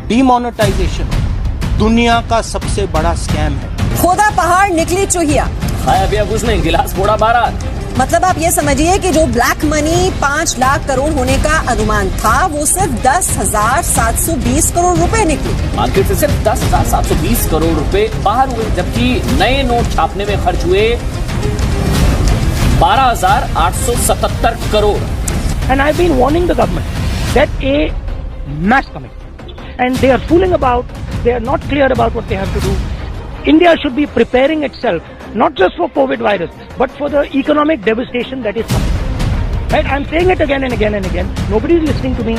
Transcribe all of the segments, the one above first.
Demonetisation दुनिया का सबसे बड़ा स्कैम है। खोदा पहाड़ निकली चूहिया। खाया पिया कुछ नहीं, गिलास फोड़ा बारात। मतलब आप ये समझिए कि जो ब्लैक मनी 5 लाख करोड़ होने का अनुमान था वो सिर्फ 10,720 करोड़ रुपए निकले। मार्केट से सिर्फ 10,720 करोड़ रुपए बाहर हुए, जबकि नए नोट छापने में खर्च हुए 12,877 crore. And I've been warning the government that a mass coming, and they are fooling about. They are not clear about what they have to do. India should be preparing itself not just for COVID virus, but for the economic devastation that is coming. Right? I'm saying it again and again and again. Nobody is listening to me.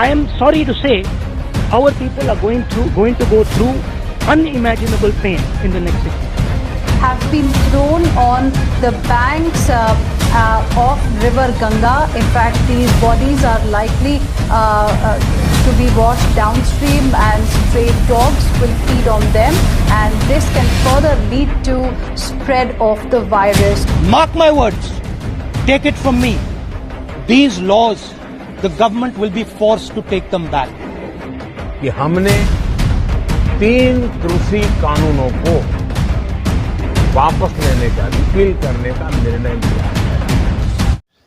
I am sorry to say, our people are going to go through unimaginable pain in the next 6 months. Have been thrown on the banks of River Ganga. In fact, these bodies are likely to be washed downstream, and stray dogs will feed on them, and this can further lead to spread of the virus. Mark my words, take it from me. These laws, the government will be forced to take them back. कि हमने 3 कृषि कानूनों को वापस लेने का, repeal करने का निर्णय लिया है।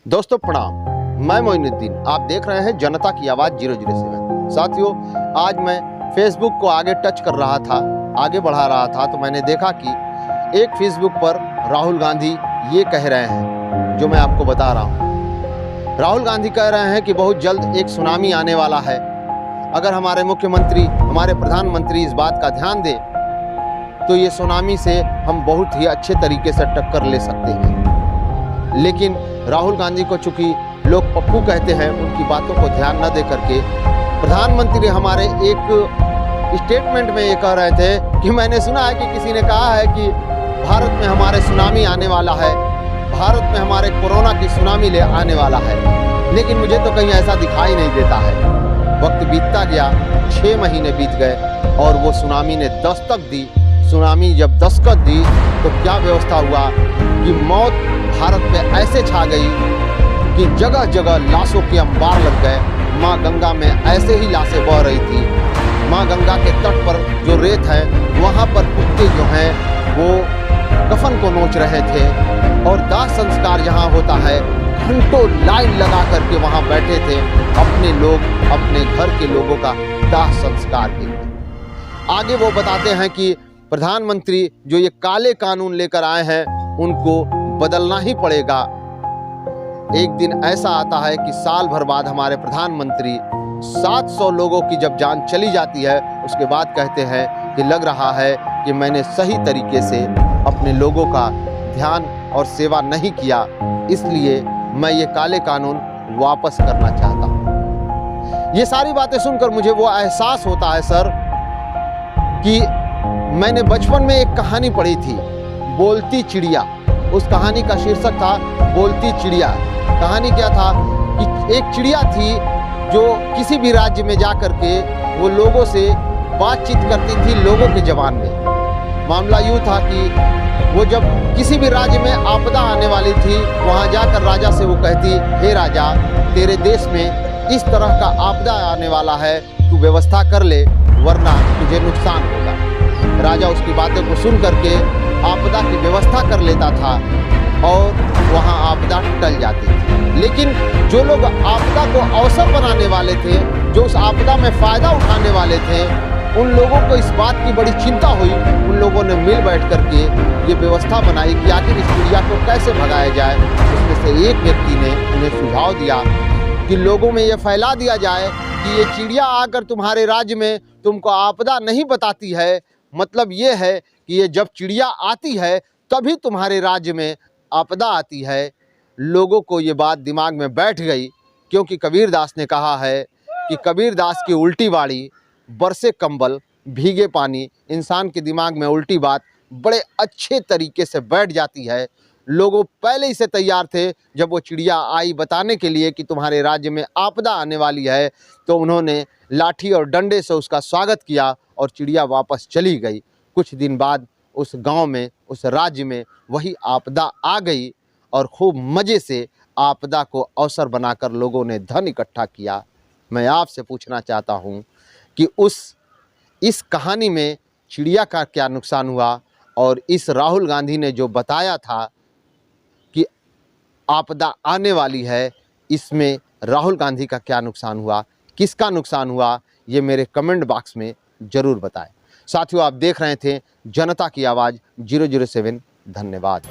दोस्तों प्रणाम, मैं मोइनुद्दीन, आप देख रहे हैं जनता की आवाज़ 007। साथियों, आज मैं फेसबुक को आगे टच कर रहा था, आगे बढ़ा रहा था, तो मैंने देखा कि एक फेसबुक पर राहुल गांधी ये कह रहे हैं जो मैं आपको बता रहा हूँ। राहुल गांधी कह रहे हैं कि बहुत जल्द एक सुनामी आने वाला है। अगर हमारे मुख्यमंत्री, हमारे प्रधानमंत्री इस बात का ध्यान दें तो ये सुनामी से हम बहुत ही अच्छे तरीके से टक्कर ले सकते हैं। लेकिन राहुल गांधी को चूंकि लोग पप्पू कहते हैं, उनकी बातों को ध्यान न दे करके प्रधानमंत्री हमारे एक स्टेटमेंट में ये कह रहे थे कि मैंने सुना है कि किसी ने कहा है कि भारत में हमारे सुनामी आने वाला है, भारत में हमारे कोरोना की सुनामी ले आने वाला है। लेकिन मुझे तो कहीं ऐसा दिखाई नहीं देता है। वक्त बीतता गया, 6 महीने बीत गए और वो सुनामी ने दस्तक दी। सुनामी जब दस्तक दी तो क्या व्यवस्था हुआ कि मौत भारत में ऐसे छा गई कि जगह जगह लाशों के अंबार लग गए। माँ गंगा में ऐसे ही लाशें बह रही थी। माँ गंगा के तट पर जो रेत है वहाँ पर कुत्ते जो हैं वो कफन को नोच रहे थे, और दाह संस्कार जहाँ होता है घंटों लाइन लगा करके वहाँ बैठे थे अपने लोग, अपने घर के लोगों का दाह संस्कार के लिए। आगे वो बताते हैं कि प्रधानमंत्री जो ये काले कानून लेकर आए हैं उनको बदलना ही पड़ेगा। एक दिन ऐसा आता है कि साल भर बाद हमारे प्रधानमंत्री 700 लोगों की जब जान चली जाती है उसके बाद कहते हैं कि लग रहा है कि मैंने सही तरीके से अपने लोगों का ध्यान और सेवा नहीं किया, इसलिए मैं ये काले कानून वापस करना चाहता हूँ। ये सारी बातें सुनकर मुझे वो एहसास होता है सर कि मैंने बचपन में एक कहानी पढ़ी थी, बोलती चिड़िया। उस कहानी का शीर्षक था बोलती चिड़िया। कहानी क्या था कि एक चिड़िया थी जो किसी भी राज्य में जा कर के वो लोगों से बातचीत करती थी लोगों के ज़बान में। मामला यूँ था कि वो जब किसी भी राज्य में आपदा आने वाली थी, वहाँ जाकर राजा से वो कहती, हे राजा, तेरे देश में इस तरह का आपदा आने वाला है, तू व्यवस्था कर ले वरना तुझे नुकसान होगा। राजा उसकी बातों को सुन करके आपदा की व्यवस्था कर लेता था और वहाँ आपदा टल जाती थी। लेकिन जो लोग आपदा को अवसर बनाने वाले थे, जो उस आपदा में फ़ायदा उठाने वाले थे, उन लोगों को इस बात की बड़ी चिंता हुई। उन लोगों ने मिल बैठ करके ये व्यवस्था बनाई कि आखिर इस चिड़िया को कैसे भगाया जाए। उसमें से एक व्यक्ति ने उन्हें सुझाव दिया कि लोगों में ये फैला दिया जाए कि ये चिड़िया आकर तुम्हारे राज्य में तुमको आपदा नहीं बताती है, मतलब ये है कि ये जब चिड़िया आती है तभी तुम्हारे राज्य में आपदा आती है। लोगों को ये बात दिमाग में बैठ गई, क्योंकि कबीरदास ने कहा है कि कबीरदास की उल्टी बाड़ी, बरसे कंबल, भीगे पानी। इंसान के दिमाग में उल्टी बात बड़े अच्छे तरीके से बैठ जाती है। लोगों पहले ही से तैयार थे। जब वो चिड़िया आई बताने के लिए कि तुम्हारे राज्य में आपदा आने वाली है, तो उन्होंने लाठी और डंडे से उसका स्वागत किया और चिड़िया वापस चली गई। कुछ दिन बाद उस गांव में, उस राज्य में वही आपदा आ गई और खूब मज़े से आपदा को अवसर बनाकर लोगों ने धन इकट्ठा किया, मैं आपसे पूछना चाहता हूं कि इस कहानी में चिड़िया का क्या नुकसान हुआ और इस राहुल गांधी ने जो बताया था कि आपदा आने वाली है, इसमें राहुल गांधी का क्या नुकसान हुआ, किसका नुकसान हुआ, ये मेरे कमेंट बॉक्स में ज़रूर बताएं। साथियों, आप देख रहे थे जनता की आवाज़ 007। धन्यवाद।